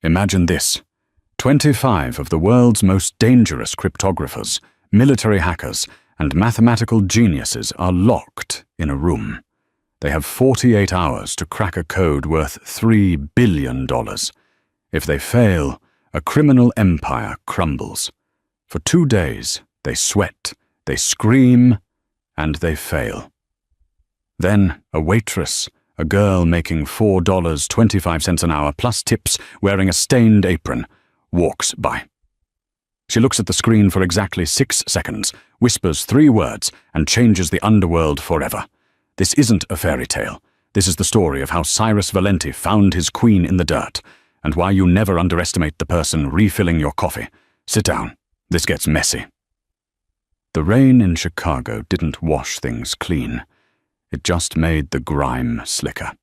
Imagine this. 25 of the world's most dangerous cryptographers, military hackers, and mathematical geniuses are locked in a room. They have 48 hours to crack a code worth $3 billion. If they fail, a criminal empire crumbles. For 2 days, they sweat, they scream, and they fail. Then, a waitress, a girl making $4.25 an hour plus tips, wearing a stained apron, walks by. She looks at the screen for exactly 6 seconds, whispers 3 words, and changes the underworld forever. This isn't a fairy tale. This is the story of how Cyrus Valenti found his queen in the dirt, and why you never underestimate the person refilling your coffee. Sit down. This gets messy. The rain in Chicago didn't wash things clean. It just made the grime slicker.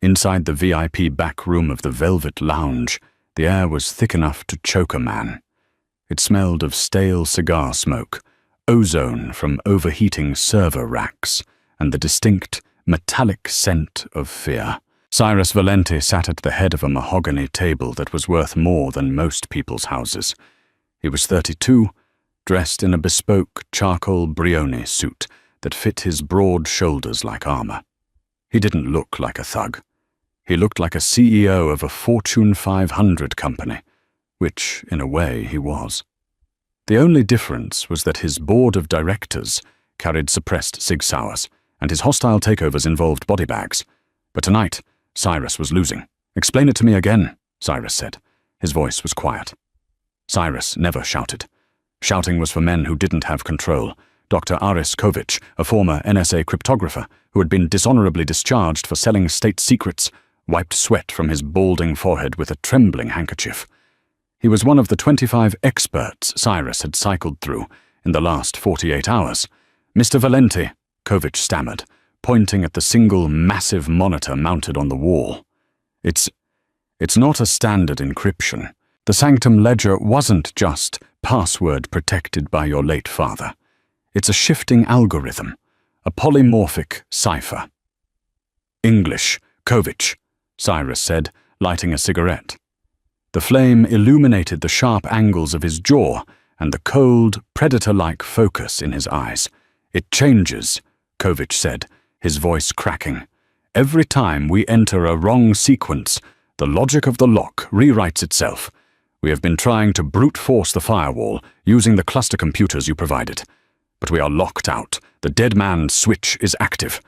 Inside the VIP back room of the Velvet Lounge, the air was thick enough to choke a man. It smelled of stale cigar smoke, ozone from overheating server racks, and the distinct, metallic scent of fear. Cyrus Valenti sat at the head of a mahogany table that was worth more than most people's houses. He was 32, dressed in a bespoke charcoal brioni suit that fit his broad shoulders like armor. He didn't look like a thug. He looked like a CEO of a Fortune 500 company, which, in a way, he was. The only difference was that his board of directors carried suppressed Sig Sauers, and his hostile takeovers involved body bags. But tonight, Cyrus was losing. "Explain it to me again," Cyrus said. His voice was quiet. Cyrus never shouted. Shouting was for men who didn't have control. Dr. Aris Kovic, a former NSA cryptographer who had been dishonorably discharged for selling state secrets, wiped sweat from his balding forehead with a trembling handkerchief. He was one of the 25 experts Cyrus had cycled through in the last 48 hours. "Mr. Valenti," Kovic stammered, pointing at the single massive monitor mounted on the wall. It's not a standard encryption. The Sanctum Ledger wasn't just password protected by your late father. It's a shifting algorithm, a polymorphic cipher." "English, Kovic," Cyrus said, lighting a cigarette. The flame illuminated the sharp angles of his jaw and the cold, predator-like focus in his eyes. "It changes," Kovic said, his voice cracking. "Every time we enter a wrong sequence, the logic of the lock rewrites itself. We have been trying to brute force the firewall using the cluster computers you provided. But we are locked out. The dead man's switch is active.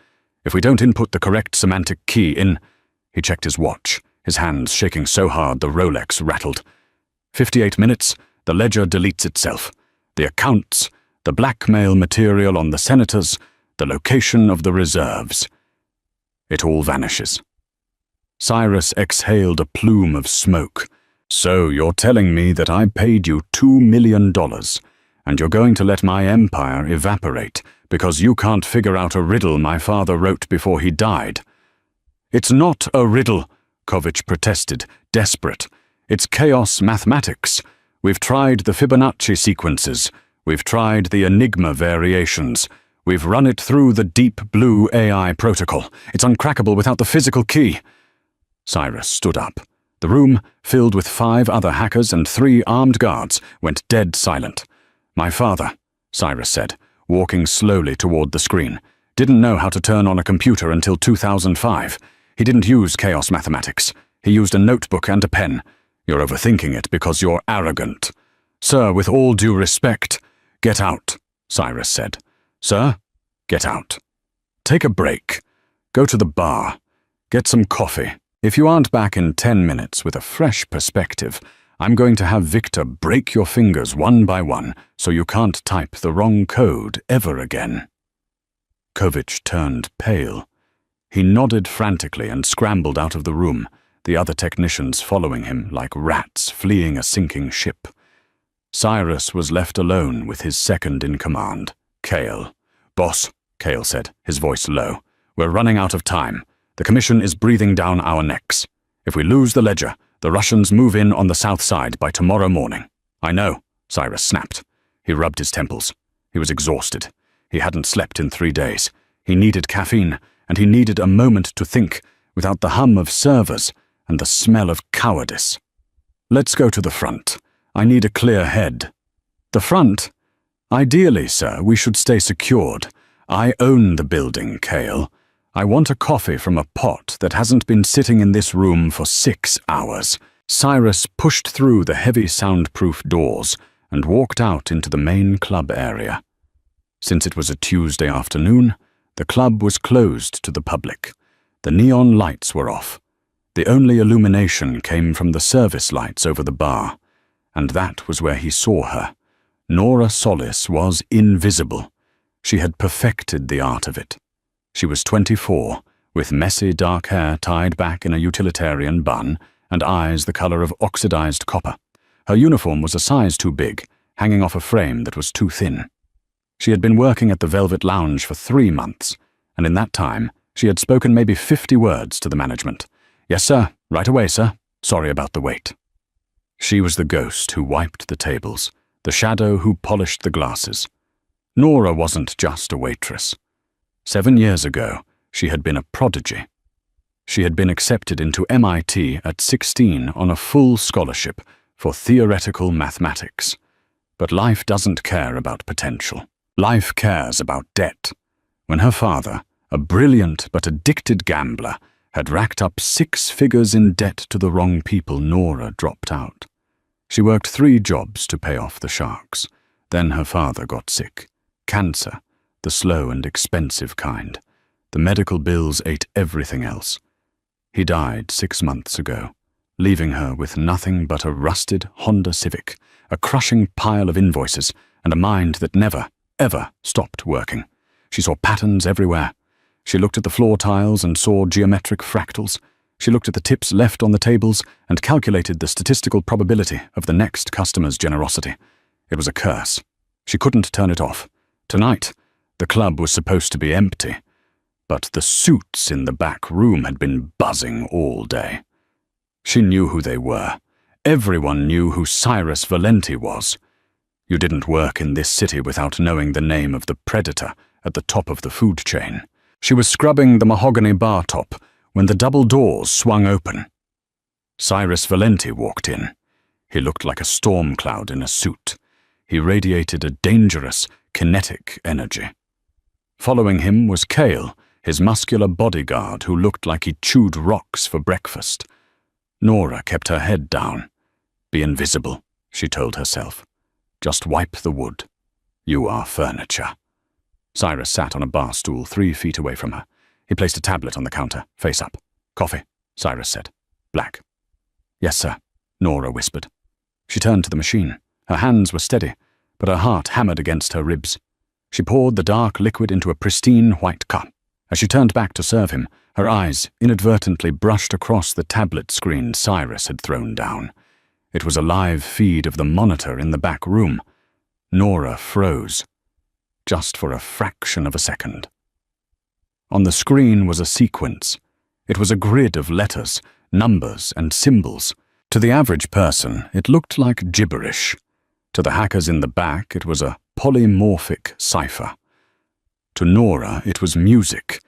If we don't input the correct semantic key in..." He checked his watch, his hands shaking so hard the Rolex rattled. 58 minutes, the ledger deletes itself. The accounts, the blackmail material on the senators, the location of the reserves. It all vanishes. Cyrus exhaled a plume of smoke. "So you're telling me that I paid you $2 million, and you're going to let my empire evaporate because you can't figure out a riddle my father wrote before he died?" "It's not a riddle," Kovic protested, desperate. "It's chaos mathematics. We've tried the Fibonacci sequences. We've tried the Enigma variations. We've run it through the Deep Blue AI protocol. It's uncrackable without the physical key." Cyrus stood up. The room, filled with 5 other hackers and 3 armed guards, went dead silent. "My father," Cyrus said, walking slowly toward the screen, "didn't know how to turn on a computer until 2005. He didn't use chaos mathematics. He used a notebook and a pen. You're overthinking it because you're arrogant." "Sir, with all due respect..." "Get out," Cyrus said. "Sir, get out. Take a break. Go to the bar. Get some coffee. If you aren't back in 10 minutes with a fresh perspective, I'm going to have Victor break your fingers one by one so you can't type the wrong code ever again." Kovic turned pale. He nodded frantically and scrambled out of the room, the other technicians following him like rats fleeing a sinking ship. Cyrus was left alone with his second-in-command, Cale. "Boss," Cale said, his voice low, "we're running out of time. The Commission is breathing down our necks. If we lose the ledger, the Russians move in on the south side by tomorrow morning." "I know," Cyrus snapped. He rubbed his temples. He was exhausted. He hadn't slept in 3 days. He needed caffeine, and he needed a moment to think, without the hum of servers and the smell of cowardice. "Let's go to the front. I need a clear head." "The front? Ideally, sir, we should stay secured. I own the building, Cale. I want a coffee from a pot that hasn't been sitting in this room for 6 hours. Cyrus pushed through the heavy soundproof doors and walked out into the main club area. Since it was a Tuesday afternoon, the club was closed to the public. The neon lights were off. The only illumination came from the service lights over the bar, and that was where he saw her. Nora Solis was invisible. She had perfected the art of it. She was 24, with messy dark hair tied back in a utilitarian bun and eyes the color of oxidized copper. Her uniform was a size too big, hanging off a frame that was too thin. She had been working at the Velvet Lounge for 3 months, and in that time she had spoken maybe 50 words to the management. "Yes, sir. Right away, sir. Sorry about the wait." She was the ghost who wiped the tables, the shadow who polished the glasses. Nora wasn't just a waitress. 7 years ago, she had been a prodigy. She had been accepted into MIT at 16 on a full scholarship for theoretical mathematics. But life doesn't care about potential. Life cares about debt. When her father, a brilliant but addicted gambler, had racked up 6 figures in debt to the wrong people, Nora dropped out. She worked 3 jobs to pay off the sharks. Then her father got sick. Cancer, the slow and expensive kind. The medical bills ate everything else. He died 6 months ago, leaving her with nothing but a rusted Honda Civic, a crushing pile of invoices, and a mind that never, ever stopped working. She saw patterns everywhere. She looked at the floor tiles and saw geometric fractals. She looked at the tips left on the tables and calculated the statistical probability of the next customer's generosity. It was a curse. She couldn't turn it off. Tonight, the club was supposed to be empty, but the suits in the back room had been buzzing all day. She knew who they were. Everyone knew who Cyrus Valenti was. You didn't work in this city without knowing the name of the predator at the top of the food chain. She was scrubbing the mahogany bar top when the double doors swung open. Cyrus Valenti walked in. He looked like a storm cloud in a suit. He radiated a dangerous, kinetic energy. Following him was Cale, his muscular bodyguard who looked like he chewed rocks for breakfast. Nora kept her head down. "Be invisible," she told herself. "Just wipe the wood. You are furniture." Cyrus sat on a bar stool 3 feet away from her. He placed a tablet on the counter, face up. "Coffee," Cyrus said. "Black." "Yes, sir," Nora whispered. She turned to the machine. Her hands were steady, but her heart hammered against her ribs. She poured the dark liquid into a pristine white cup. As she turned back to serve him, her eyes inadvertently brushed across the tablet screen Cyrus had thrown down. It was a live feed of the monitor in the back room. Nora froze, just for a fraction of a second. On the screen was a sequence. It was a grid of letters, numbers, and symbols. To the average person, it looked like gibberish. To the hackers in the back, it was a polymorphic cipher. To Nora, it was music.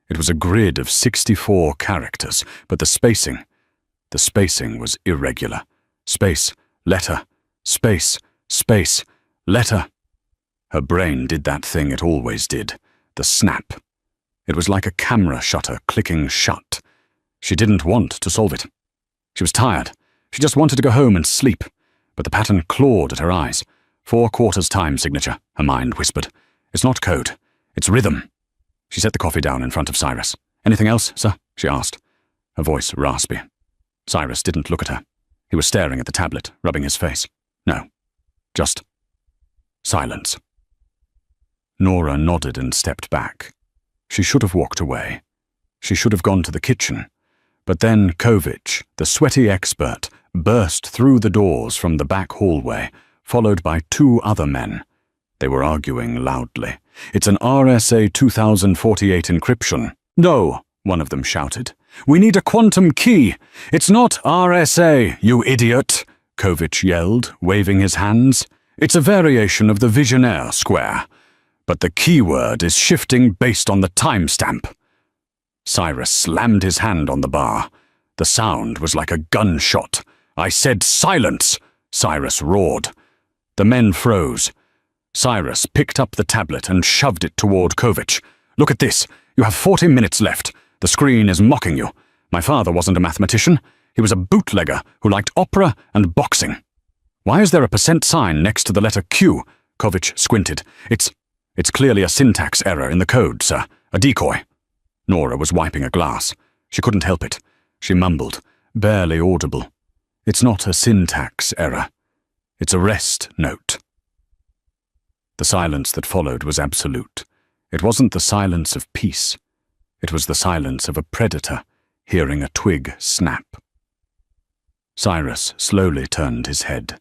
It was a grid of 64 characters, but the spacing was irregular. Space, letter, space, space, letter. Her brain did that thing it always did, the snap. It was like a camera shutter clicking shut. She didn't want to solve it. She was tired. She just wanted to go home and sleep. But the pattern clawed at her eyes. 4 quarters time signature, her mind whispered. It's not code. It's rhythm. She set the coffee down in front of Cyrus. "Anything else, sir?" she asked, her voice raspy. Cyrus didn't look at her. He was staring at the tablet, rubbing his face. No. Just silence. Nora nodded and stepped back. She should have walked away. She should have gone to the kitchen. But then Kovich, the sweaty expert, burst through the doors from the back hallway, followed by 2 other men. They were arguing loudly. "It's an RSA 2048 encryption." "No," one of them shouted. "We need a quantum key. It's not RSA, you idiot," Kovich yelled, waving his hands. "It's a variation of the Visionaire square. But the keyword is shifting based on the timestamp." Cyrus slammed his hand on the bar. The sound was like a gunshot. "I said silence!" Cyrus roared. The men froze. Cyrus picked up the tablet and shoved it toward Kovich. "Look at this. You have 40 minutes left. The screen is mocking you. My father wasn't a mathematician. He was a bootlegger who liked opera and boxing." "Why is there a % sign next to the letter Q?" Kovich squinted. It's clearly a syntax error in the code, sir. A decoy." Nora was wiping a glass. She couldn't help it. She mumbled, barely audible. "It's not a syntax error. It's a rest note." The silence that followed was absolute. It wasn't the silence of peace. It was the silence of a predator hearing a twig snap. Cyrus slowly turned his head.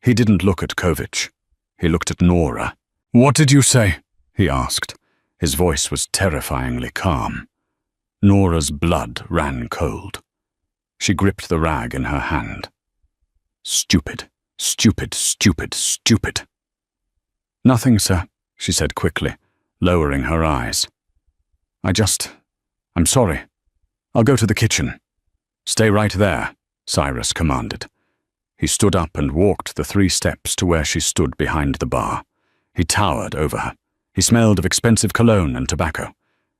He didn't look at Kovich. He looked at Nora. "What did you say?" he asked. His voice was terrifyingly calm. Nora's blood ran cold. She gripped the rag in her hand. "Stupid, stupid, stupid, stupid." "Nothing, sir," she said quickly, lowering her eyes. I'm sorry. I'll go to the kitchen." "Stay right there," Cyrus commanded. He stood up and walked the 3 steps to where she stood behind the bar. He towered over her. He smelled of expensive cologne and tobacco.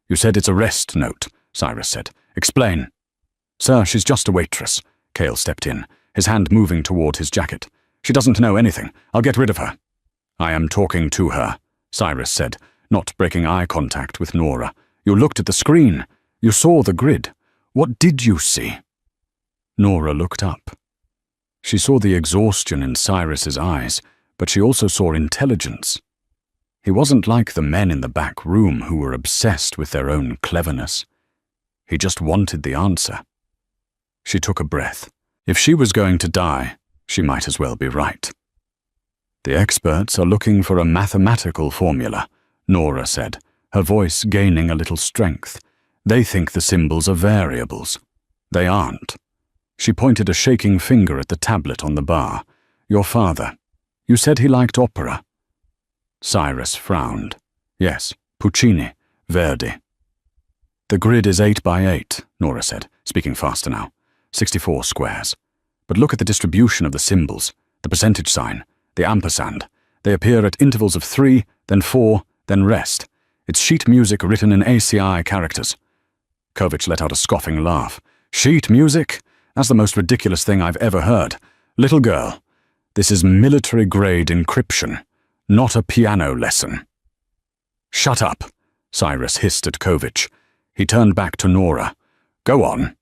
"You said it's a rest note," Cyrus said. "Explain." "Sir, she's just a waitress." Cale stepped in, his hand moving toward his jacket. "She doesn't know anything. I'll get rid of her." "I am talking to her," Cyrus said, not breaking eye contact with Nora. "You looked at the screen. You saw the grid. What did you see?" Nora looked up. She saw the exhaustion in Cyrus's eyes, but she also saw intelligence. He wasn't like the men in the back room who were obsessed with their own cleverness. He just wanted the answer. She took a breath. If she was going to die, she might as well be right. "The experts are looking for a mathematical formula," Nora said, her voice gaining a little strength. "They think the symbols are variables. They aren't." She pointed a shaking finger at the tablet on the bar. "Your father. You said he liked opera." Cyrus frowned. "Yes, Puccini, Verdi." "The grid is 8 by 8, Nora said, speaking faster now. 64 squares. But look at the distribution of the symbols, the percentage sign, the ampersand. They appear at intervals of 3, then 4, then rest. It's sheet music written in ACI characters." Kovich let out a scoffing laugh. "Sheet music? That's the most ridiculous thing I've ever heard. Little girl, this is military-grade encryption, not a piano lesson." "Shut up," Cyrus hissed at Kovich. He turned back to Nora. "Go on."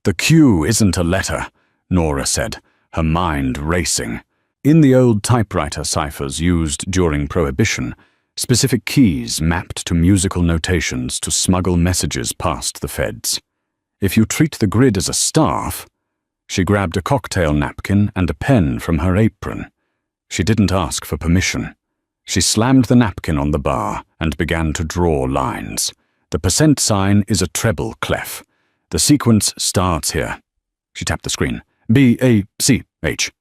"The Q isn't a letter," Nora said, her mind racing. In the old typewriter ciphers used during Prohibition, specific keys mapped to musical notations to smuggle messages past the feds. If you treat the grid as a staff— She grabbed a cocktail napkin and a pen from her apron. She didn't ask for permission. She slammed the napkin on the bar and began to draw lines. The percent sign is a treble clef. The sequence starts here. She tapped the screen. B-A-C-H.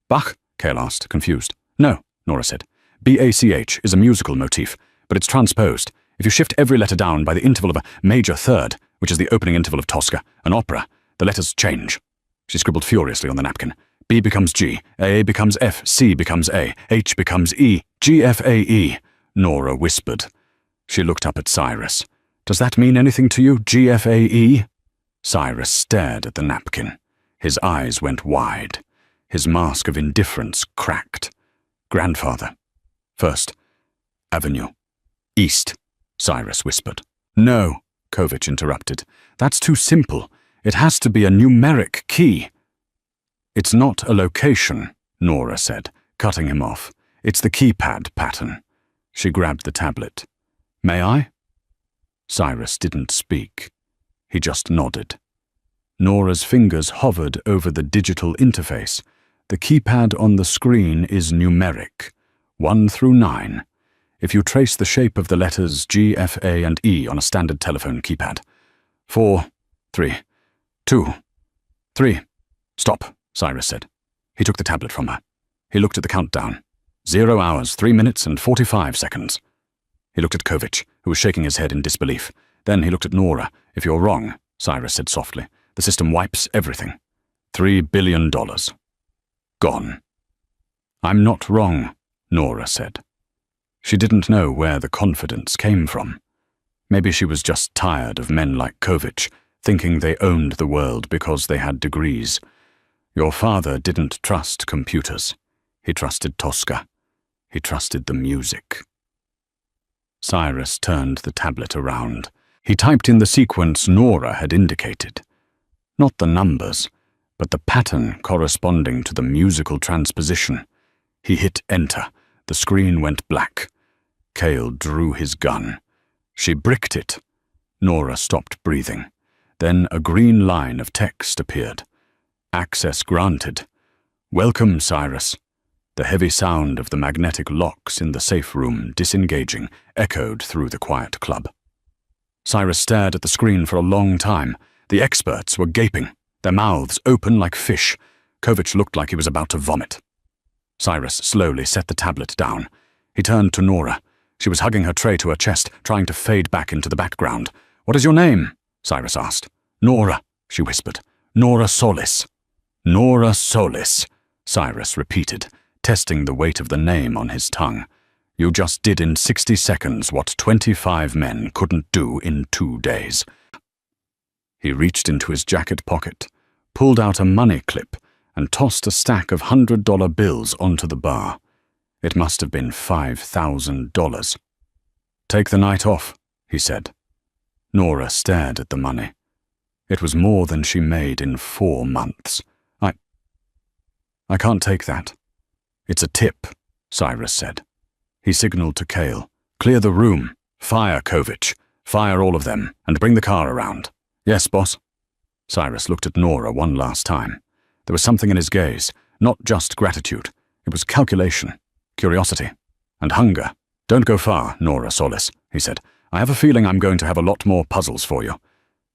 "Bach?" Cale asked, confused. "No," Nora said. B-A-C-H is a musical motif, but it's transposed. If you shift every letter down by the interval of a major third, which is the opening interval of Tosca, an opera, the letters change." She scribbled furiously on the napkin. B becomes G, A becomes F, C becomes A, H becomes E, G-F-A-E, Nora whispered. She looked up at Cyrus. "Does that mean anything to you, G-F-A-E?" Cyrus stared at the napkin. His eyes went wide. His mask of indifference cracked. "Grandfather. First Avenue. East," Cyrus whispered. "No," Kovich interrupted. "That's too simple. It has to be a numeric key." "It's not a location," Nora said, cutting him off. "It's the keypad pattern." She grabbed the tablet. "May I?" Cyrus didn't speak. He just nodded. Nora's fingers hovered over the digital interface. The keypad on the screen is numeric, 1 through 9. If you trace the shape of the letters G, F, A, and E on a standard telephone keypad. 4, 3, 2, 3. "Stop," Cyrus said. He took the tablet from her. He looked at the countdown. 0 hours, 3 minutes, and 45 seconds. He looked at Kovich, who was shaking his head in disbelief. Then he looked at Nora. "If you're wrong," Cyrus said softly, The system wipes everything. $3 billion. Gone. I'm not wrong, Nora said. She didn't know where the confidence came from. Maybe she was just tired of men like Kovich, thinking they owned the world because they had degrees. Your father didn't trust computers. He trusted Tosca. He trusted the music. Cyrus turned the tablet around. He typed in the sequence Nora had indicated. Not the numbers, but the pattern corresponding to the musical transposition. He hit enter. The screen went black. Cale drew his gun. She bricked it. Nora stopped breathing. Then a green line of text appeared. Access granted. Welcome, Cyrus. The heavy sound of the magnetic locks in the safe room disengaging echoed through the quiet club. Cyrus stared at the screen for a long time. The experts were gaping, their mouths open like fish. Kovich looked like he was about to vomit. Cyrus slowly set the tablet down. He turned to Nora. She was hugging her tray to her chest, trying to fade back into the background. "What is your name?" Cyrus asked. "Nora," she whispered. "Nora Solis." "Nora Solis," Cyrus repeated, testing the weight of the name on his tongue. "You just did in 60 seconds what 25 men couldn't do in 2 days." He reached into his jacket pocket, pulled out a money clip, and tossed a stack of $100 bills onto the bar. It must have been $5,000. "Take the night off," he said. Nora stared at the money. It was more than she made in 4 months. I can't take that." "It's a tip," Cyrus said. He signaled to Cale. "Clear the room. Fire Kovich. Fire all of them, and bring the car around." "Yes, boss." Cyrus looked at Nora one last time. There was something in his gaze, not just gratitude. It was calculation, curiosity, and hunger. "Don't go far, Nora Solis," he said. "I have a feeling I'm going to have a lot more puzzles for you."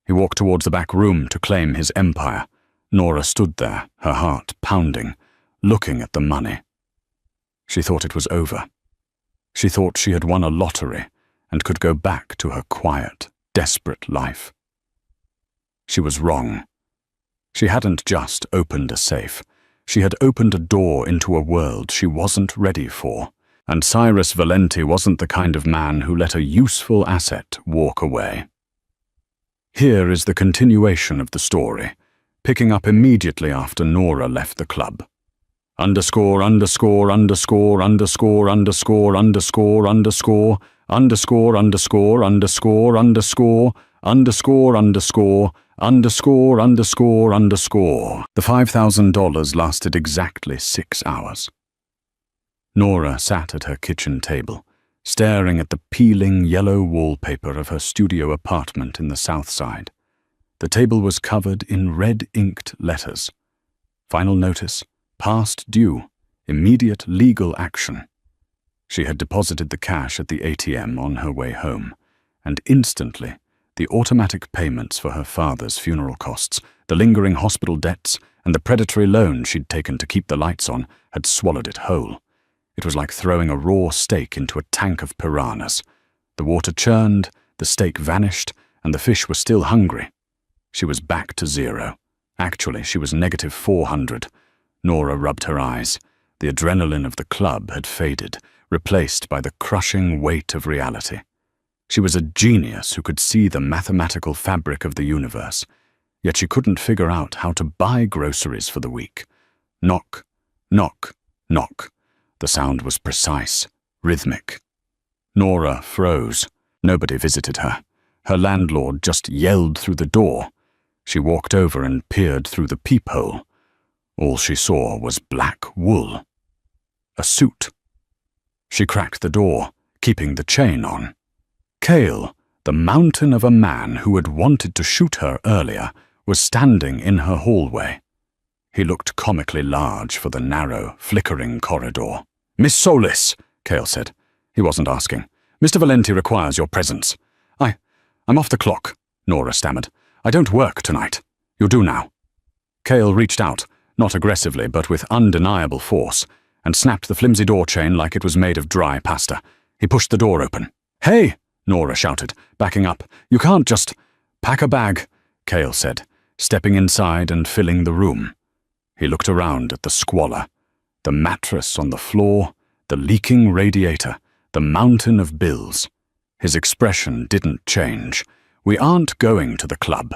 He walked towards the back room to claim his empire. Nora stood there, her heart pounding, looking at the money. She thought it was over. She thought she had won a lottery and could go back to her quiet, desperate life. She was wrong. She hadn't just opened a safe. She had opened a door into a world she wasn't ready for, and Cyrus Valenti wasn't the kind of man who let a useful asset walk away. Here is the continuation of the story, picking up immediately after Nora left the club. Underscore, underscore, underscore, underscore, underscore, underscore, underscore, underscore, underscore, underscore, underscore, underscore, underscore, underscore, underscore, underscore. The $5,000 lasted exactly 6 hours. Nora sat at her kitchen table, staring at the peeling yellow wallpaper of her studio apartment in the South Side. The table was covered in red-inked letters. Final notice, past due, immediate legal action. She had deposited the cash at the ATM on her way home, and instantly, the automatic payments for her father's funeral costs, the lingering hospital debts, and the predatory loan she'd taken to keep the lights on had swallowed it whole. It was like throwing a raw steak into a tank of piranhas. The water churned, the steak vanished, and the fish were still hungry. She was back to zero. Actually, she was negative 400. Nora rubbed her eyes. The adrenaline of the club had faded, replaced by the crushing weight of reality. She was a genius who could see the mathematical fabric of the universe, yet she couldn't figure out how to buy groceries for the week. Knock, knock, knock. The sound was precise, rhythmic. Nora froze. Nobody visited her. Her landlord just yelled through the door. She walked over and peered through the peephole. All she saw was black wool. A suit. She cracked the door, keeping the chain on. Cale, the mountain of a man who had wanted to shoot her earlier, was standing in her hallway. He looked comically large for the narrow, flickering corridor. "Miss Solis," Cale said. He wasn't asking. "Mr. Valenti requires your presence." I'm off the clock," Nora stammered. "I don't work tonight." "You do now." Cale reached out, not aggressively but with undeniable force, and snapped the flimsy door chain like it was made of dry pasta. He pushed the door open. "Hey!" Nora shouted, backing up. "You can't just—" "Pack a bag," Cale said. stepping inside and filling the room. He looked around at the squalor, the mattress on the floor, the leaking radiator, the mountain of bills. His expression didn't change. "We aren't going to the club."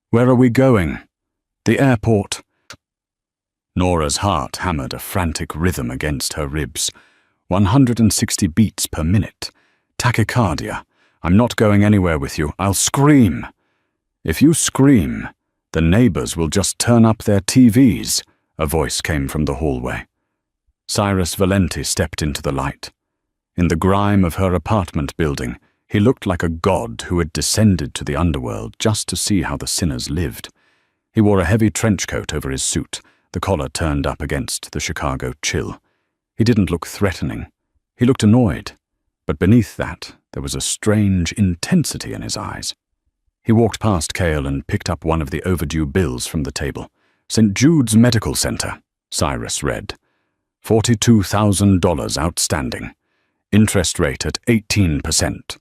"Where are we going?" "The airport." Nora's heart hammered a frantic rhythm against her ribs. 160 beats per minute. Tachycardia. "I'm not going anywhere with you. I'll scream." "If you scream, the neighbors will just turn up their TVs," a voice came from the hallway. Cyrus Valenti stepped into the light. In the grime of her apartment building, he looked like a god who had descended to the underworld just to see how the sinners lived. He wore a heavy trench coat over his suit, the collar turned up against the Chicago chill. He didn't look threatening. He looked annoyed, but beneath that, there was a strange intensity in his eyes. He walked past Cale and picked up one of the overdue bills from the table. "St. Jude's Medical Center," Cyrus read. $42,000 outstanding. Interest rate at 18%.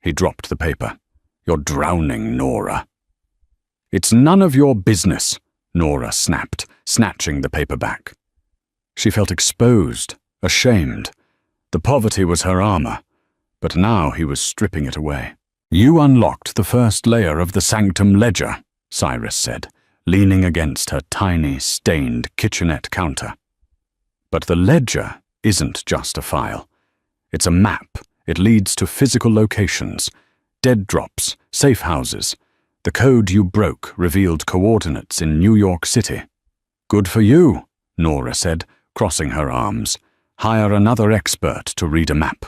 He dropped the paper. "You're drowning, Nora." "It's none of your business," Nora snapped, snatching the paper back. She felt exposed, ashamed. The poverty was her armor, but now he was stripping it away. "You unlocked the first layer of the sanctum ledger," Cyrus said, leaning against her tiny, stained kitchenette counter. "But the ledger isn't just a file. It's a map. It leads to physical locations, dead drops, safe houses. The code you broke revealed coordinates in New York City." "Good for you," Nora said, crossing her arms. "Hire another expert to read a map."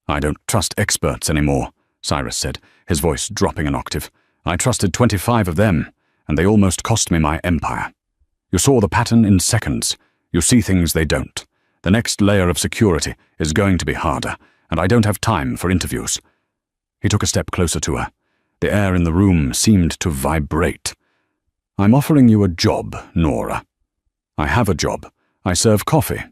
"I don't trust experts anymore," Cyrus said, his voice dropping an octave. "I trusted 25 of them, and they almost cost me my empire. You saw the pattern in seconds. You see things they don't. The next layer of security is going to be harder, and I don't have time for interviews." He took a step closer to her. The air in the room seemed to vibrate. "I'm offering you a job, Nora." "I have a job. I serve coffee."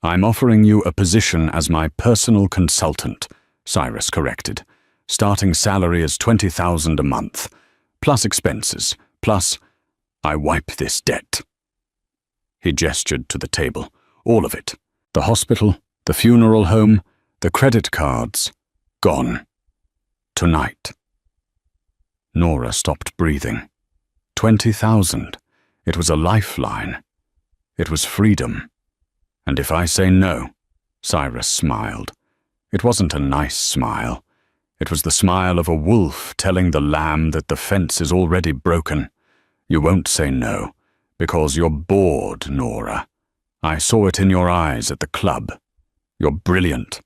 "I'm offering you a position as my personal consultant," Cyrus corrected. "Starting salary is $20,000 a month, plus expenses, plus I wipe this debt." He gestured to the table. All of it. The hospital, the funeral home, the credit cards. Gone. Tonight. Nora stopped breathing. 20,000. It was a lifeline. It was freedom. "And if I say no?" Cyrus smiled. It wasn't a nice smile. It was the smile of a wolf telling the lamb that the fence is already broken. "You won't say no, because you're bored, Nora. I saw it in your eyes at the club. You're brilliant,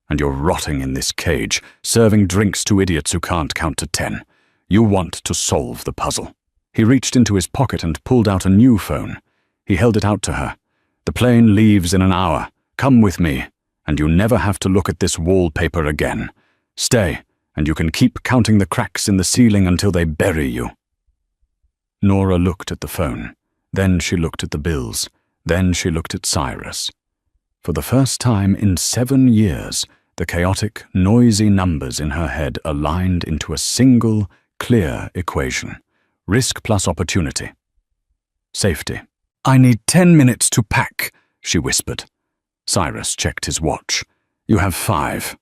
and you're rotting in this cage, serving drinks to idiots who can't count to 10. You want to solve the puzzle." He reached into his pocket and pulled out a new phone. He held it out to her. "The plane leaves in an hour. Come with me, and you never have to look at this wallpaper again. Stay, and you can keep counting the cracks in the ceiling until they bury you." Nora looked at the phone. Then she looked at the bills. Then she looked at Cyrus. For the first time in 7 years, the chaotic, noisy numbers in her head aligned into a single, clear equation. Risk plus opportunity. Safety. "I need 10 minutes to pack," she whispered. Cyrus checked his watch. "You have 5.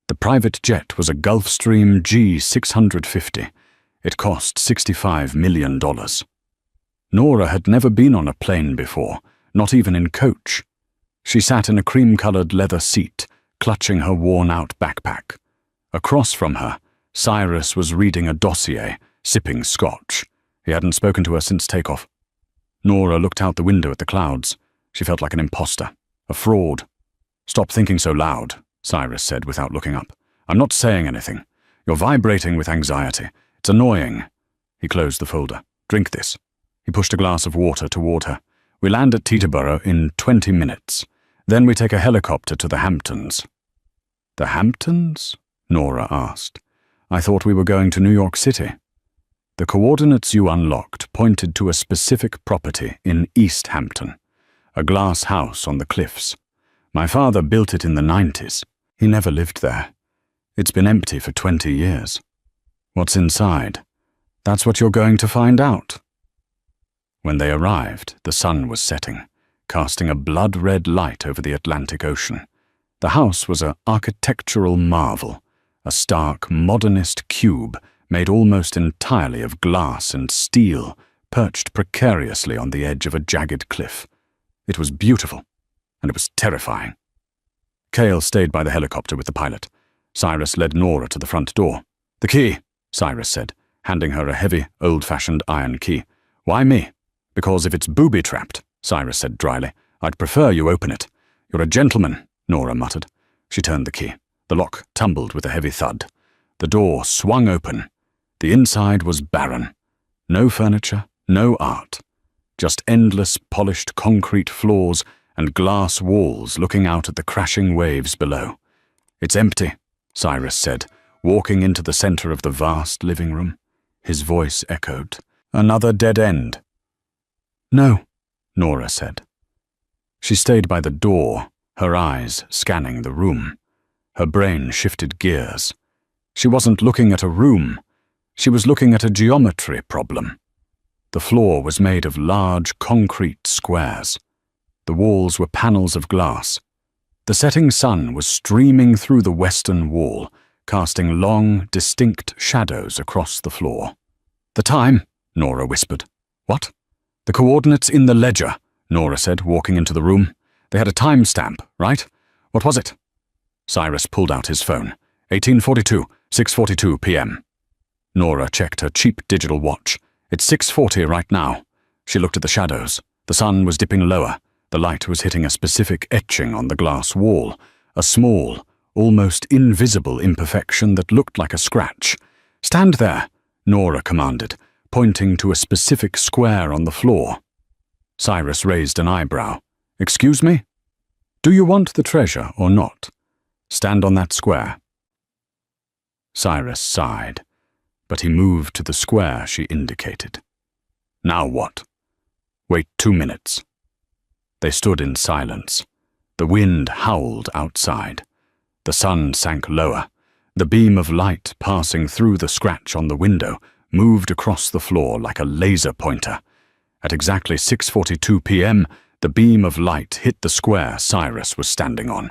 The private jet was a Gulfstream G650. It cost $65 million. Nora had never been on a plane before, not even in coach. She sat in a cream-colored leather seat, clutching her worn-out backpack. Across from her, Cyrus was reading a dossier, sipping scotch. He hadn't spoken to her since takeoff. Nora looked out the window at the clouds. She felt like an imposter, a fraud. "Stop thinking so loud," Cyrus said without looking up. "I'm not saying anything. You're vibrating with anxiety. It's annoying." He closed the folder. "Drink this." He pushed a glass of water toward her. "We land at Teterboro in 20 minutes. Then we take a helicopter to the Hamptons." "The Hamptons?" Nora asked. "I thought we were going to New York City." "The coordinates you unlocked pointed to a specific property in East Hampton, a glass house on the cliffs. My father built it in the 90s. He never lived there. It's been empty for 20 years. What's inside?" That's what you're going to find out. When they arrived, the sun was setting, casting a blood-red light over the Atlantic Ocean. The house was an architectural marvel, a stark, modernist cube made almost entirely of glass and steel, perched precariously on the edge of a jagged cliff. It was beautiful, and it was terrifying. Cale stayed by the helicopter with the pilot. Cyrus led Nora to the front door. "The key," Cyrus said, handing her a heavy, old-fashioned iron key. "Why me?" "Because if it's booby-trapped," Cyrus said dryly, "I'd prefer you open it." "You're a gentleman," Nora muttered. She turned the key. The lock tumbled with a heavy thud. The door swung open. The inside was barren. No furniture, no art. Just endless polished concrete floors and glass walls looking out at the crashing waves below. "It's empty," Cyrus said, walking into the center of the vast living room. His voice echoed. "Another dead end." "No," Nora said. She stayed by the door, her eyes scanning the room. Her brain shifted gears. She wasn't looking at a room. She was looking at a geometry problem. The floor was made of large concrete squares. The walls were panels of glass. The setting sun was streaming through the western wall, casting long, distinct shadows across the floor. "The time," Nora whispered. "What?" "The coordinates in the ledger," Nora said, walking into the room. "They had a timestamp, right? What was it?" Cyrus pulled out his phone. 1842, 6:42 p.m. Nora checked her cheap digital watch. "It's 6:40 right now." She looked at the shadows. The sun was dipping lower. The light was hitting a specific etching on the glass wall, a small, almost invisible imperfection that looked like a scratch. "Stand there," Nora commanded, pointing to a specific square on the floor. Cyrus raised an eyebrow. "Excuse me? Do you want the treasure or not? Stand on that square." Cyrus sighed, but he moved to the square she indicated. "Now what?" "Wait 2 minutes." They stood in silence. The wind howled outside. The sun sank lower. The beam of light passing through the scratch on the window moved across the floor like a laser pointer. At exactly 6:42 p.m., the beam of light hit the square Cyrus was standing on.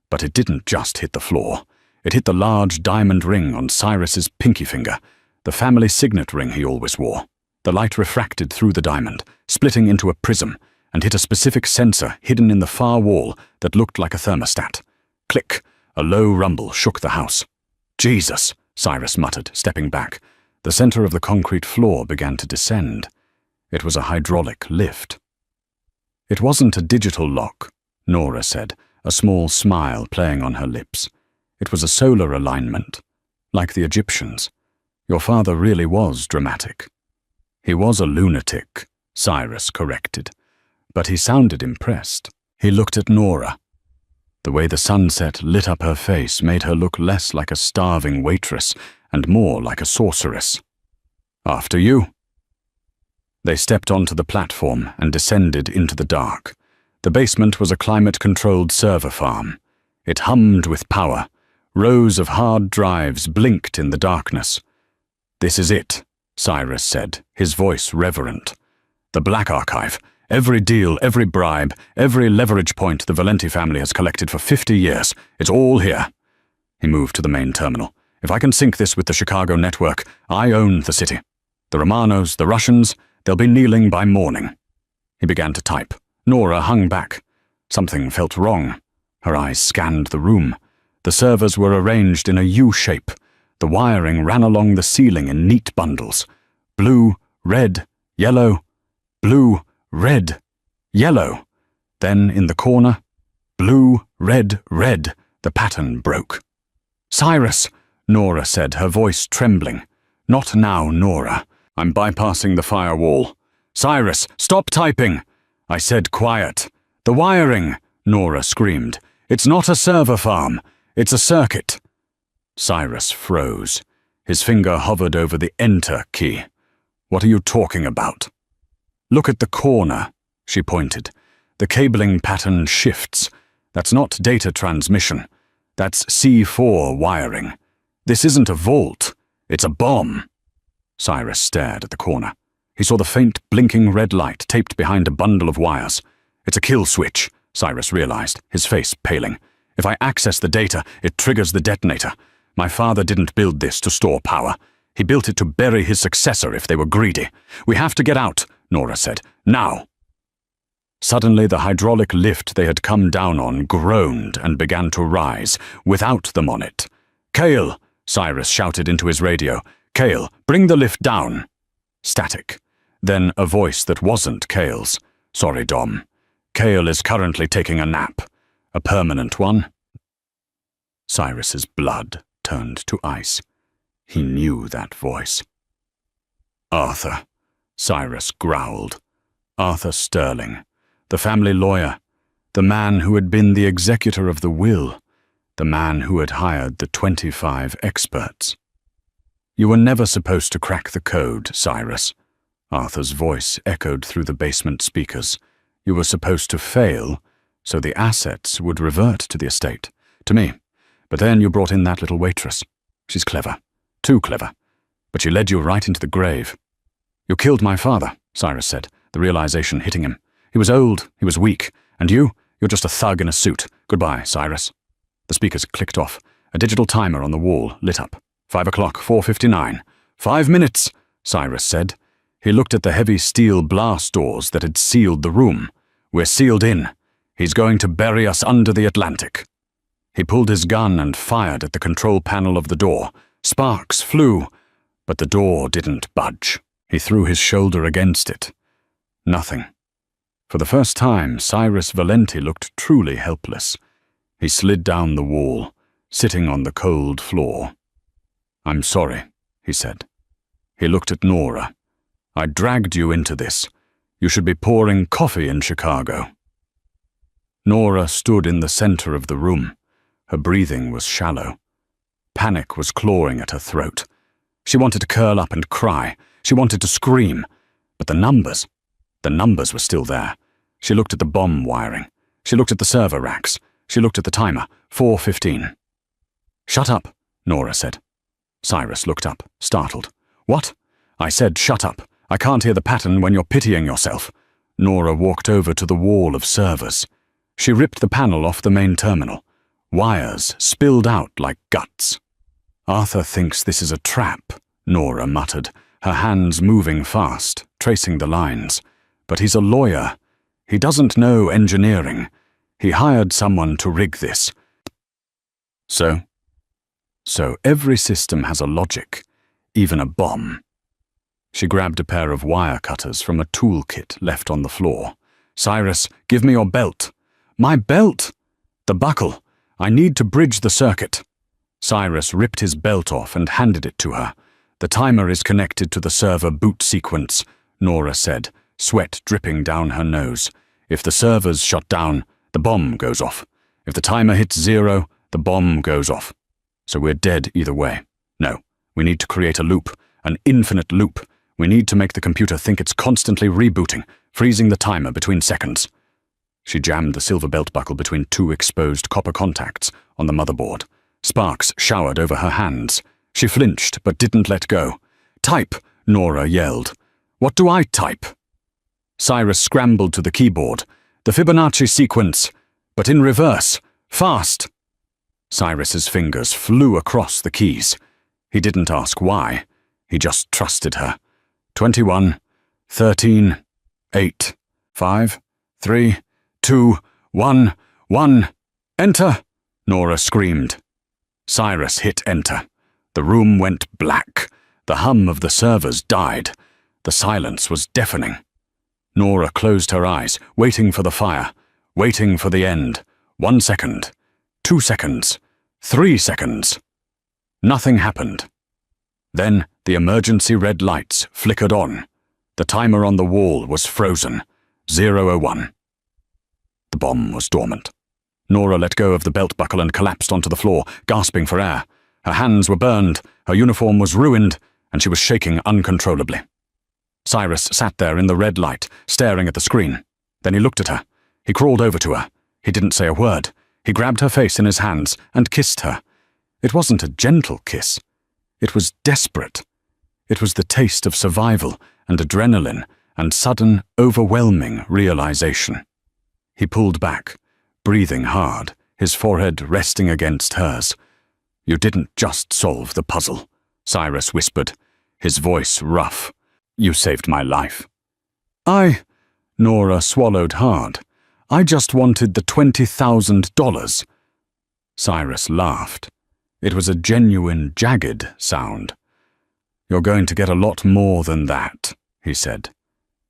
But it didn't just hit the floor. It hit the large diamond ring on Cyrus's pinky finger, the family signet ring he always wore. The light refracted through the diamond, splitting into a prism, and hit a specific sensor hidden in the far wall that looked like a thermostat. Click! A low rumble shook the house. "Jesus!" Cyrus muttered, stepping back. The center of the concrete floor began to descend. It was a hydraulic lift. "It wasn't a digital lock," Nora said, a small smile playing on her lips. "It was a solar alignment, like the Egyptians. Your father really was dramatic." "He was a lunatic," Cyrus corrected, but he sounded impressed. He looked at Nora. The way the sunset lit up her face made her look less like a starving waitress and more like a sorceress. "After you." They stepped onto the platform and descended into the dark. The basement was a climate-controlled server farm. It hummed with power. Rows of hard drives blinked in the darkness. "This is it," Cyrus said, his voice reverent. "The Black Archive. Every deal, every bribe, every leverage point the Valenti family has collected for 50 years. It's all here." He moved to the main terminal. "If I can sync this with the Chicago network, I own the city. The Romanos, the Russians, they'll be kneeling by morning." He began to type. Nora hung back. Something felt wrong. Her eyes scanned the room. The servers were arranged in a U shape. The wiring ran along the ceiling in neat bundles. Blue, red, yellow, blue, red, yellow. Then in the corner, blue, red, red, the pattern broke. "Cyrus," Nora said, her voice trembling. "Not now, Nora. I'm bypassing the firewall." "Cyrus, stop typing!" I said quiet. "The wiring," Nora screamed. "It's not a server farm. It's a circuit." Cyrus froze. His finger hovered over the Enter key. "What are you talking about?" "Look at the corner," she pointed. "The cabling pattern shifts. That's not data transmission. That's C4 wiring. This isn't a vault. It's a bomb." Cyrus stared at the corner. He saw the faint, blinking red light taped behind a bundle of wires. It's a kill switch, Cyrus realized, his face paling. If I access the data, it triggers the detonator. My father didn't build this to store power. He built it to bury his successor if they were greedy. We have to get out, Nora said. Now. Suddenly, the hydraulic lift they had come down on groaned and began to rise, without them on it. Cale, Cyrus shouted into his radio. Cale, bring the lift down. Static. Then a voice that wasn't Cale's. Sorry, Dom. Cale is currently taking a nap. A permanent one. Cyrus's blood turned to ice. He knew that voice. Arthur, Cyrus growled. Arthur Sterling, the family lawyer, the man who had been the executor of the will, the man who had hired the 25 experts. You were never supposed to crack the code, Cyrus. Arthur's voice echoed through the basement speakers. You were supposed to fail, so the assets would revert to the estate, to me. But then you brought in that little waitress. She's clever. Too clever. But she led you right into the grave. You killed my father, Cyrus said, the realization hitting him. He was old, he was weak, and you're just a thug in a suit. Goodbye, Cyrus. The speakers clicked off. A digital timer on the wall lit up. 5 o'clock, 4:59. 5 minutes, Cyrus said. He looked at the heavy steel blast doors that had sealed the room. We're sealed in. He's going to bury us under the Atlantic. He pulled his gun and fired at the control panel of the door. Sparks flew, but the door didn't budge. He threw his shoulder against it. Nothing. For the first time, Cyrus Valenti looked truly helpless. He slid down the wall, sitting on the cold floor. I'm sorry, he said. He looked at Nora. I dragged you into this. You should be pouring coffee in Chicago. Nora stood in the center of the room. Her breathing was shallow. Panic was clawing at her throat. She wanted to curl up and cry. She wanted to scream. But the numbers were still there. She looked at the bomb wiring. She looked at the server racks. She looked at the timer. 4:15. Shut up, Nora said. Cyrus looked up, startled. What? I said shut up. I can't hear the pattern when you're pitying yourself. Nora walked over to the wall of servers. She ripped the panel off the main terminal. Wires spilled out like guts. Arthur thinks this is a trap, Nora muttered, her hands moving fast, tracing the lines. But he's a lawyer. He doesn't know engineering. He hired someone to rig this. So every system has a logic, even a bomb. She grabbed a pair of wire cutters from a toolkit left on the floor. Cyrus, give me your belt. My belt? The buckle. I need to bridge the circuit. Cyrus ripped his belt off and handed it to her. The timer is connected to the server boot sequence, Nora said, sweat dripping down her nose. If the servers shut down, the bomb goes off. If the timer hits 0, the bomb goes off. So we're dead either way. No, we need to create a loop, an infinite loop. We need to make the computer think it's constantly rebooting, freezing the timer between seconds. She jammed the silver belt buckle between 2 exposed copper contacts on the motherboard. Sparks showered over her hands. She flinched but didn't let go. Type, Nora yelled. What do I type? Cyrus scrambled to the keyboard. The Fibonacci sequence, but in reverse. Fast! Cyrus's fingers flew across the keys. He didn't ask why. He just trusted her. 21, 13, 8, 5, 3, 2, 1, 1. Enter! Nora screamed. Cyrus hit enter. The room went black. The hum of the servers died. The silence was deafening. Nora closed her eyes, waiting for the fire, waiting for the end. 1 second, 2 seconds, 3 seconds. Nothing happened. Then the emergency red lights flickered on. The timer on the wall was frozen. 0:01. The bomb was dormant. Nora let go of the belt buckle and collapsed onto the floor, gasping for air. Her hands were burned, her uniform was ruined, and she was shaking uncontrollably. Cyrus sat there in the red light, staring at the screen. Then he looked at her. He crawled over to her. He didn't say a word. He grabbed her face in his hands and kissed her. It wasn't a gentle kiss. It was desperate. It was the taste of survival and adrenaline and sudden, overwhelming realization. He pulled back, breathing hard, his forehead resting against hers. "You didn't just solve the puzzle," Cyrus whispered, his voice rough. "You saved my life." Nora swallowed hard. "I just wanted the $20,000. Cyrus laughed. It was a genuine, jagged sound. "You're going to get a lot more than that," he said.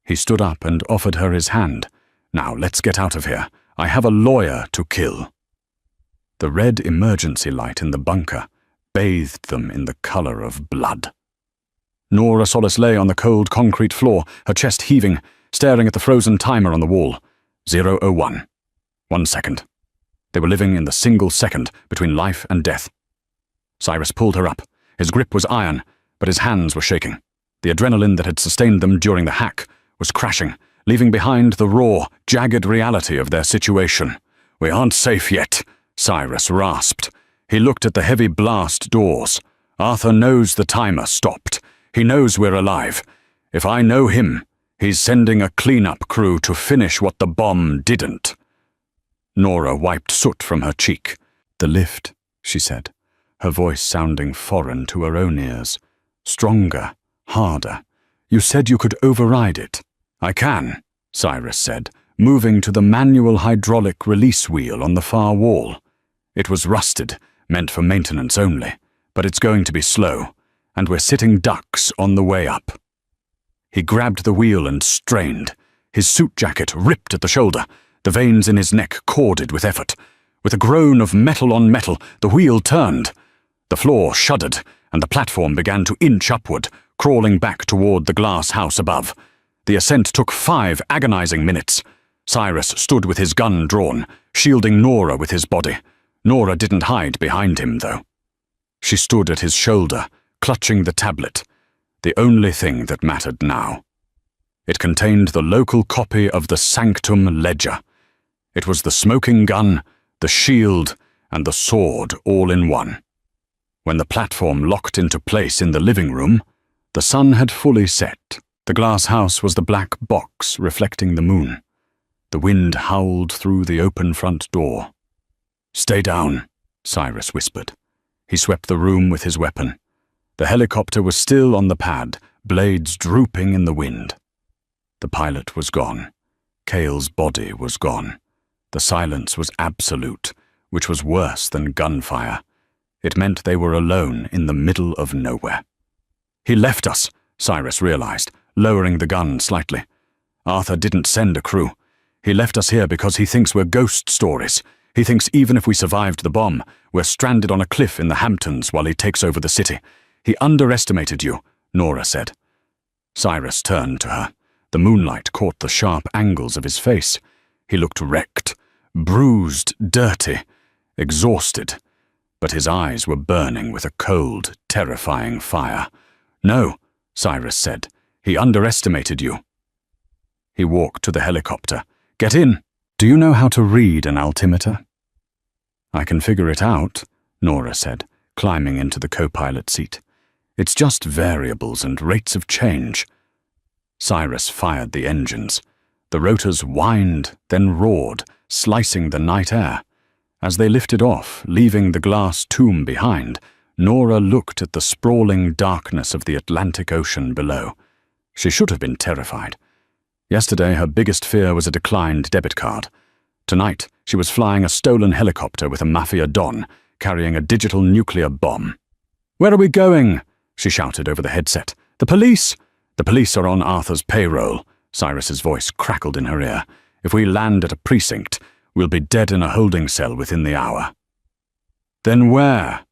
He stood up and offered her his hand. "Now, let's get out of here. I have a lawyer to kill." The red emergency light in the bunker bathed them in the color of blood. Nora Solis lay on the cold concrete floor, her chest heaving, staring at the frozen timer on the wall. 0:01. 1 second. They were living in the single second between life and death. Cyrus pulled her up. His grip was iron, but his hands were shaking. The adrenaline that had sustained them during the hack was crashing, leaving behind the raw, jagged reality of their situation. "We aren't safe yet," Cyrus rasped. He looked at the heavy blast doors. "Arthur knows the timer stopped. He knows we're alive. If I know him, he's sending a cleanup crew to finish what the bomb didn't." Nora wiped soot from her cheek. "The lift," she said, her voice sounding foreign to her own ears. Stronger, harder. "You said you could override it." "I can," Cyrus said, moving to the manual hydraulic release wheel on the far wall. It was rusted, meant for maintenance only, but it's going to be slow, and we're sitting ducks on the way up. He grabbed the wheel and strained. His suit jacket ripped at the shoulder, the veins in his neck corded with effort. With a groan of metal on metal, the wheel turned. The floor shuddered, and the platform began to inch upward, crawling back toward the glass house above. The ascent took 5 agonizing minutes. Cyrus stood with his gun drawn, shielding Nora with his body. Nora didn't hide behind him, though. She stood at his shoulder, clutching the tablet, the only thing that mattered now. It contained the local copy of the Sanctum Ledger. It was the smoking gun, the shield, and the sword all in one. When the platform locked into place in the living room, the sun had fully set. The glass house was the black box reflecting the moon. The wind howled through the open front door. "Stay down," Cyrus whispered. He swept the room with his weapon. The helicopter was still on the pad, blades drooping in the wind. The pilot was gone. Cale's body was gone. The silence was absolute, which was worse than gunfire. It meant they were alone in the middle of nowhere. "He left us," Cyrus realized, lowering the gun slightly. "Arthur didn't send a crew. He left us here because he thinks we're ghost stories. He thinks even if we survived the bomb, we're stranded on a cliff in the Hamptons while he takes over the city. He underestimated you," Nora said. Cyrus turned to her. The moonlight caught the sharp angles of his face. He looked wrecked, bruised, dirty, exhausted, but his eyes were burning with a cold, terrifying fire. "No," Cyrus said. "He underestimated you." He walked to the helicopter. "Get in. Do you know how to read an altimeter?" "I can figure it out," Nora said, climbing into the co-pilot seat. "It's just variables and rates of change." Cyrus fired the engines. The rotors whined, then roared, slicing the night air. As they lifted off, leaving the glass tomb behind, Nora looked at the sprawling darkness of the Atlantic Ocean below. She should have been terrified. Yesterday, her biggest fear was a declined debit card. Tonight, she was flying a stolen helicopter with a Mafia Don, carrying a digital nuclear bomb. "Where are we going?" she shouted over the headset. "The police!" "The police are on Arthur's payroll," Cyrus's voice crackled in her ear. "If we land at a precinct, we'll be dead in a holding cell within the hour." "Then where?"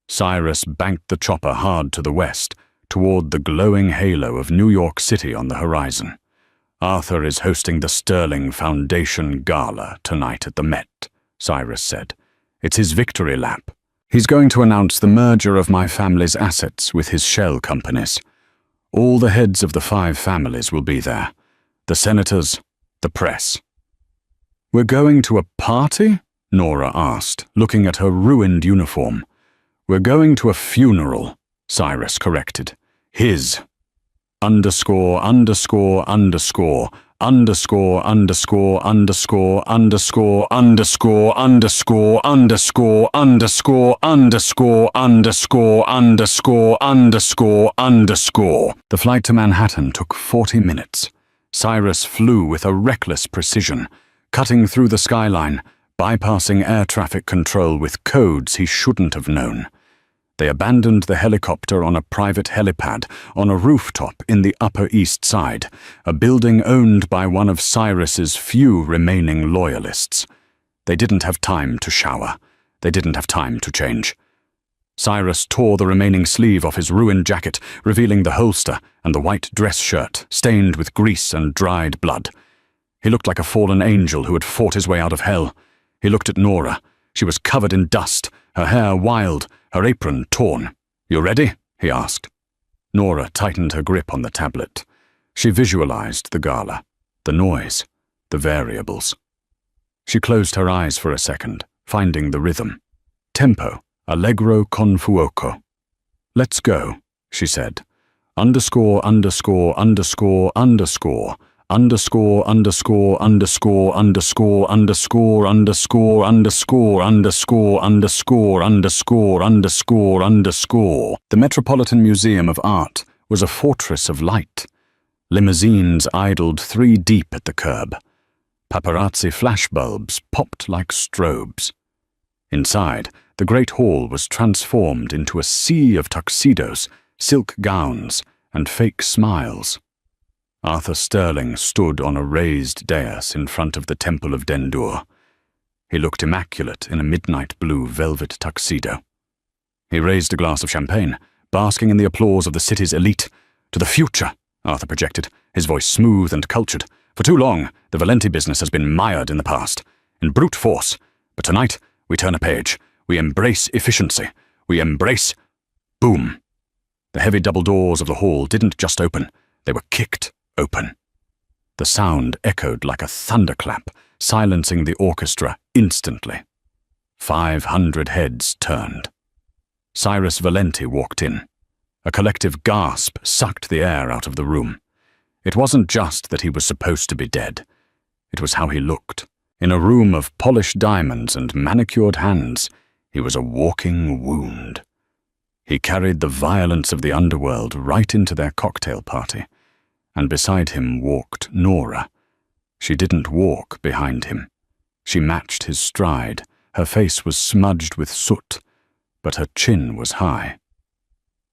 Cyrus banked the chopper hard to the west, toward the glowing halo of New York City on the horizon. "Arthur is hosting the Sterling Foundation Gala tonight at the Met," Cyrus said. "It's his victory lap. He's going to announce the merger of my family's assets with his shell companies. All the heads of the 5 families will be there. The senators, the press." "We're going to a party?" Nora asked, looking at her ruined uniform. "We're going to a funeral," Cyrus corrected. His. Underscore, underscore, underscore, underscore, underscore, underscore, underscore, underscore, underscore, underscore, underscore, underscore, underscore, underscore, underscore, underscore. The flight to Manhattan took 40 minutes. Cyrus flew with a reckless precision, cutting through the skyline, bypassing air traffic control with codes he shouldn't have known. They abandoned the helicopter on a private helipad on a rooftop in the Upper East Side, a building owned by one of Cyrus's few remaining loyalists. They didn't have time to shower. They didn't have time to change. Cyrus tore the remaining sleeve off his ruined jacket, revealing the holster and the white dress shirt, stained with grease and dried blood. He looked like a fallen angel who had fought his way out of hell. He looked at Nora. She was covered in dust, her hair wild, her apron torn. "You ready?" he asked. Nora tightened her grip on the tablet. She visualized the gala, the noise, the variables. She closed her eyes for a second, finding the rhythm. Tempo, allegro con fuoco. "Let's go," she said. Underscore, underscore, underscore, underscore. Underscore, underscore, underscore, underscore, underscore, underscore, underscore, underscore, underscore, underscore, underscore, underscore. The Metropolitan Museum of Art was a fortress of light. Limousines idled 3 deep at the curb. Paparazzi flashbulbs popped like strobes. Inside, the Great Hall was transformed into a sea of tuxedos, silk gowns, and fake smiles. Arthur Sterling stood on a raised dais in front of the Temple of Dendur. He looked immaculate in a midnight blue velvet tuxedo. He raised a glass of champagne, basking in the applause of the city's elite. "To the future," Arthur projected, his voice smooth and cultured. "For too long, the Valenti business has been mired in the past, in brute force. But tonight, we turn a page. We embrace efficiency. We embrace—" Boom! The heavy double doors of the hall didn't just open. They were kicked open. The sound echoed like a thunderclap, silencing the orchestra instantly. 500 heads turned. Cyrus Valenti walked in. A collective gasp sucked the air out of the room. It wasn't just that he was supposed to be dead. It was how he looked. In a room of polished diamonds and manicured hands, he was a walking wound. He carried the violence of the underworld right into their cocktail party. And beside him walked Nora. She didn't walk behind him. She matched his stride. Her face was smudged with soot, but her chin was high.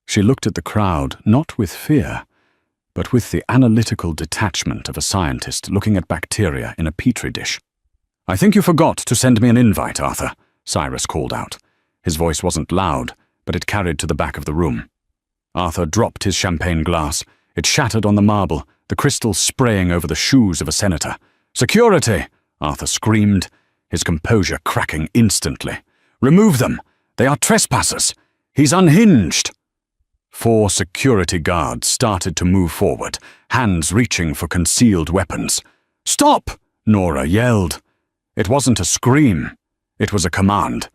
She looked at the crowd not with fear, but with the analytical detachment of a scientist looking at bacteria in a petri dish. "I think you forgot to send me an invite, Arthur," Cyrus called out. His voice wasn't loud, but it carried to the back of the room. Arthur dropped his champagne glass. It shattered on the marble, the crystal spraying over the shoes of a senator. "Security!" Arthur screamed, his composure cracking instantly. "Remove them! They are trespassers! He's unhinged!" 4 security guards started to move forward, hands reaching for concealed weapons. "Stop!" Nora yelled. It wasn't a scream. It was a command.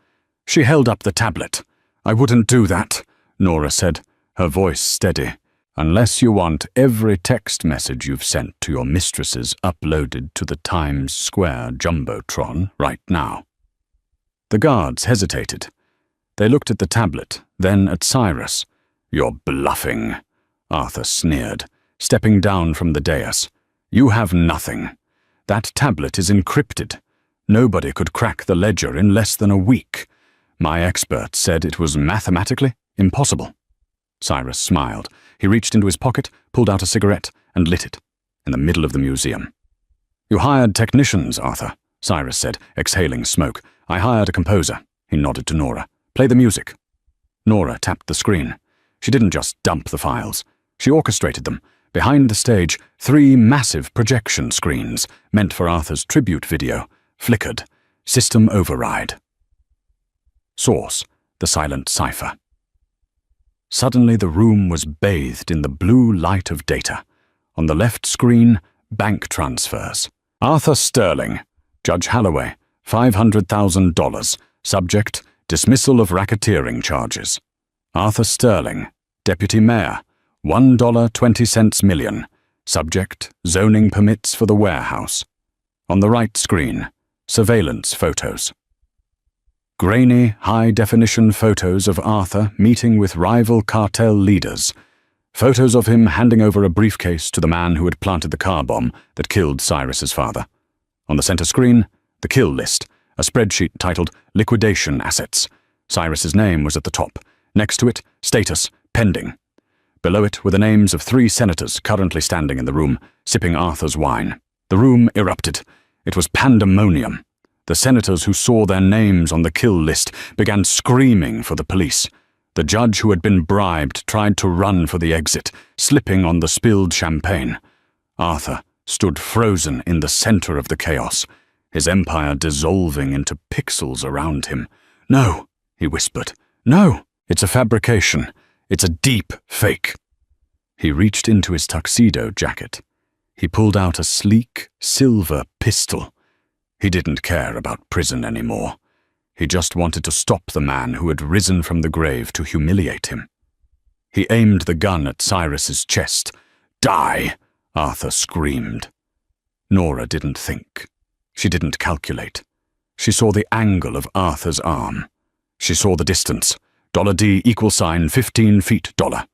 She held up the tablet. "I wouldn't do that," Nora said, her voice steady. "Unless you want every text message you've sent to your mistresses uploaded to the Times Square Jumbotron right now." The guards hesitated. They looked at the tablet, then at Cyrus. "You're bluffing," Arthur sneered, stepping down from the dais. "You have nothing. That tablet is encrypted. Nobody could crack the ledger in less than a week. My experts said it was mathematically impossible." Cyrus smiled. He reached into his pocket, pulled out a cigarette, and lit it, in the middle of the museum. "You hired technicians, Arthur," Cyrus said, exhaling smoke. "I hired a composer." He nodded to Nora. "Play the music." Nora tapped the screen. She didn't just dump the files. She orchestrated them. Behind the stage, 3 massive projection screens, meant for Arthur's tribute video, flickered. System override. Source: The Silent Cipher. Suddenly the room was bathed in the blue light of data. On the left screen, bank transfers. Arthur Sterling, Judge Holloway, $500,000. Subject: dismissal of racketeering charges. Arthur Sterling, Deputy Mayor, $1.20 million. Subject, zoning permits for the warehouse. On the right screen, surveillance photos. Grainy, high-definition photos of Arthur meeting with rival cartel leaders. Photos of him handing over a briefcase to the man who had planted the car bomb that killed Cyrus's father. On the center screen, the kill list, a spreadsheet titled Liquidation Assets. Cyrus's name was at the top. Next to it, status, pending. Below it were the names of 3 senators currently standing in the room, sipping Arthur's wine. The room erupted. It was pandemonium. The senators who saw their names on the kill list began screaming for the police. The judge who had been bribed tried to run for the exit, slipping on the spilled champagne. Arthur stood frozen in the center of the chaos, his empire dissolving into pixels around him. "No," he whispered. "No, it's a fabrication. It's a deep fake." He reached into his tuxedo jacket. He pulled out a sleek, silver pistol. He didn't care about prison anymore. He just wanted to stop the man who had risen from the grave to humiliate him. He aimed the gun at Cyrus's chest. "Die!" Arthur screamed. Nora didn't think. She didn't calculate. She saw the angle of Arthur's arm. She saw the distance. $D = 15 feet $.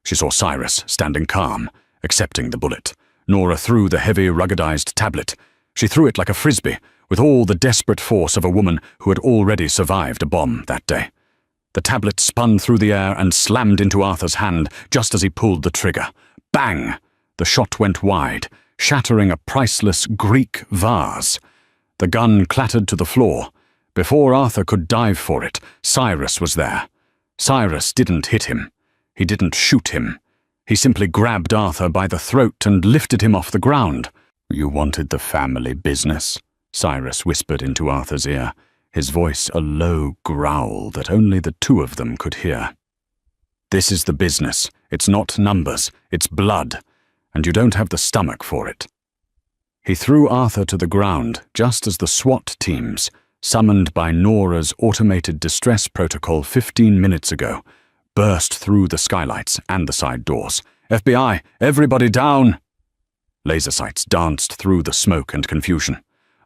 She saw Cyrus standing calm, accepting the bullet. Nora threw the heavy, ruggedized tablet. She threw it like a frisbee, with all the desperate force of a woman who had already survived a bomb that day. The tablet spun through the air and slammed into Arthur's hand just as he pulled the trigger. Bang! The shot went wide, shattering a priceless Greek vase. The gun clattered to the floor. Before Arthur could dive for it, Cyrus was there. Cyrus didn't hit him. He didn't shoot him. He simply grabbed Arthur by the throat and lifted him off the ground. "You wanted the family business," Cyrus whispered into Arthur's ear, his voice a low growl that only the 2 of them could hear. "This is the business. It's not numbers. It's blood. And you don't have the stomach for it." He threw Arthur to the ground just as the SWAT teams, summoned by Nora's automated distress protocol 15 minutes ago, burst through the skylights and the side doors. "FBI, everybody down!" Laser sights danced through the smoke and confusion.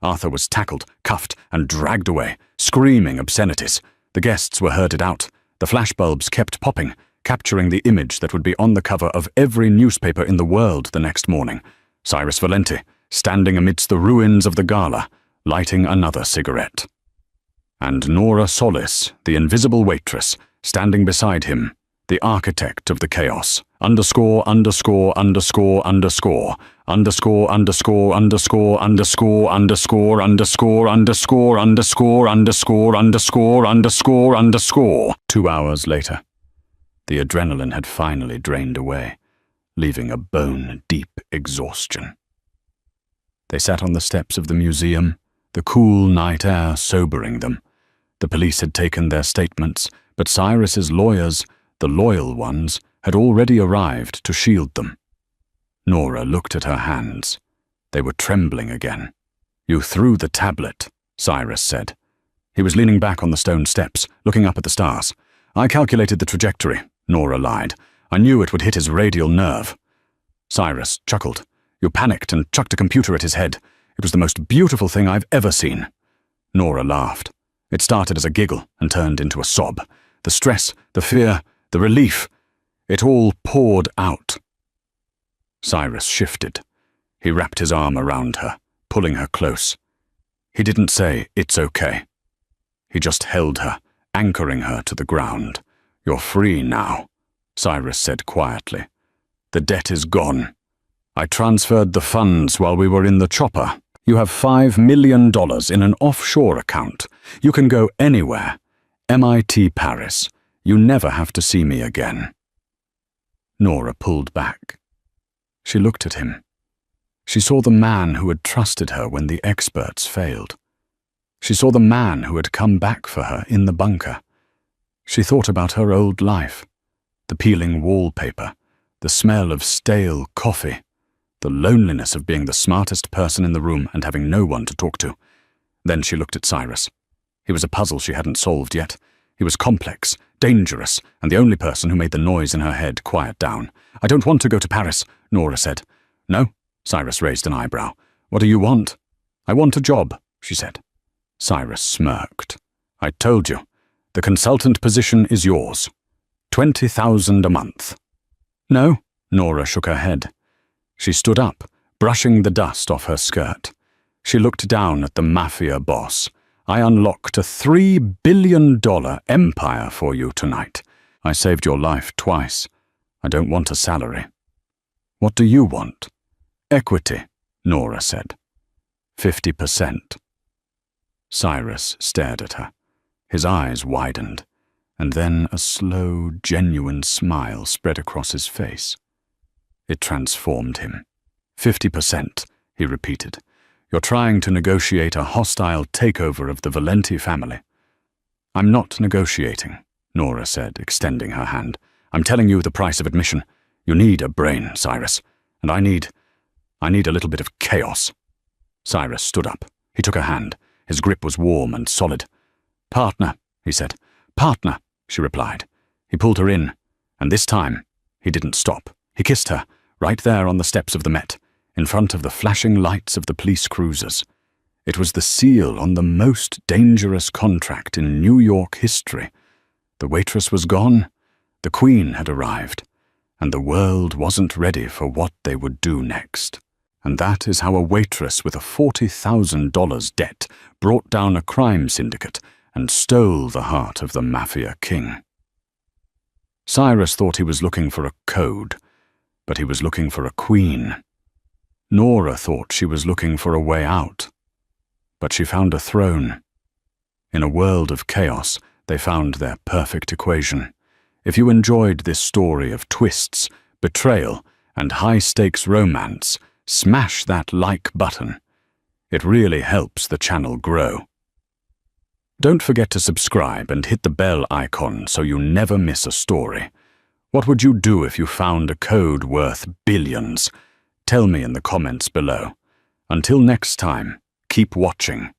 Arthur was tackled, cuffed, and dragged away, screaming obscenities. The guests were herded out. The flashbulbs kept popping, capturing the image that would be on the cover of every newspaper in the world the next morning. Cyrus Valenti, standing amidst the ruins of the gala, lighting another cigarette. And Nora Solis, the invisible waitress, standing beside him, the architect of the chaos. _________________________________________________________________________________________________________________________:______________________________________________________________________________________________________________________________________________________________________________________________ leaving a bone-deep exhaustion. They sat on the steps of the museum, the cool night air sobering them. The police had taken their statements, but Cyrus's lawyers, the loyal ones, had already arrived to shield them. Nora looked at her hands. They were trembling again. "You threw the tablet," Cyrus said. He was leaning back on the stone steps, looking up at the stars. "I calculated the trajectory," Nora lied. "I knew it would hit his radial nerve." Cyrus chuckled. "You panicked and chucked a computer at his head. It was the most beautiful thing I've ever seen." Nora laughed. It started as a giggle and turned into a sob. The stress, the fear, the relief, it all poured out. Cyrus shifted. He wrapped his arm around her, pulling her close. He didn't say, "It's okay." He just held her, anchoring her to the ground. "You're free now," Cyrus said quietly. "The debt is gone. I transferred the funds while we were in the chopper. You have $5 million in an offshore account. You can go anywhere. MIT Paris. You never have to see me again." Nora pulled back. She looked at him. She saw the man who had trusted her when the experts failed. She saw the man who had come back for her in the bunker. She thought about her old life, the peeling wallpaper, the smell of stale coffee, the loneliness of being the smartest person in the room and having no one to talk to. Then she looked at Cyrus. He was a puzzle she hadn't solved yet. He was complex, dangerous, and the only person who made the noise in her head quiet down. "I don't want to go to Paris," Nora said. "No?" Cyrus raised an eyebrow. "What do you want?" "I want a job," she said. Cyrus smirked. "I told you. The consultant position is yours. 20,000 a month." "No," Nora shook her head. She stood up, brushing the dust off her skirt. She looked down at the Mafia Boss. "I unlocked a $3 billion empire for you tonight. I saved your life twice. I don't want a salary." "What do you want?" "Equity," Nora said. 50%. Cyrus stared at her. His eyes widened, and then a slow, genuine smile spread across his face. It transformed him. 50%, he repeated. "You're trying to negotiate a hostile takeover of the Valenti family." "I'm not negotiating," Nora said, extending her hand. "I'm telling you the price of admission. You need a brain, Cyrus, and I need a little bit of chaos." Cyrus stood up. He took her hand. His grip was warm and solid. "Partner," he said. "Partner," she replied. He pulled her in, and this time he didn't stop. He kissed her, right there on the steps of the Met, in front of the flashing lights of the police cruisers. It was the seal on the most dangerous contract in New York history. The waitress was gone, the Queen had arrived, and the world wasn't ready for what they would do next. And that is how a waitress with a $40,000 debt brought down a crime syndicate and stole the heart of the Mafia king. Cyrus thought he was looking for a code, but he was looking for a queen. Nora thought she was looking for a way out, but she found a throne. In a world of chaos, they found their perfect equation. If you enjoyed this story of twists, betrayal, and high-stakes romance, smash that like button. It really helps the channel grow. Don't forget to subscribe and hit the bell icon so you never miss a story. What would you do if you found a code worth billions? Tell me in the comments below. Until next time, keep watching.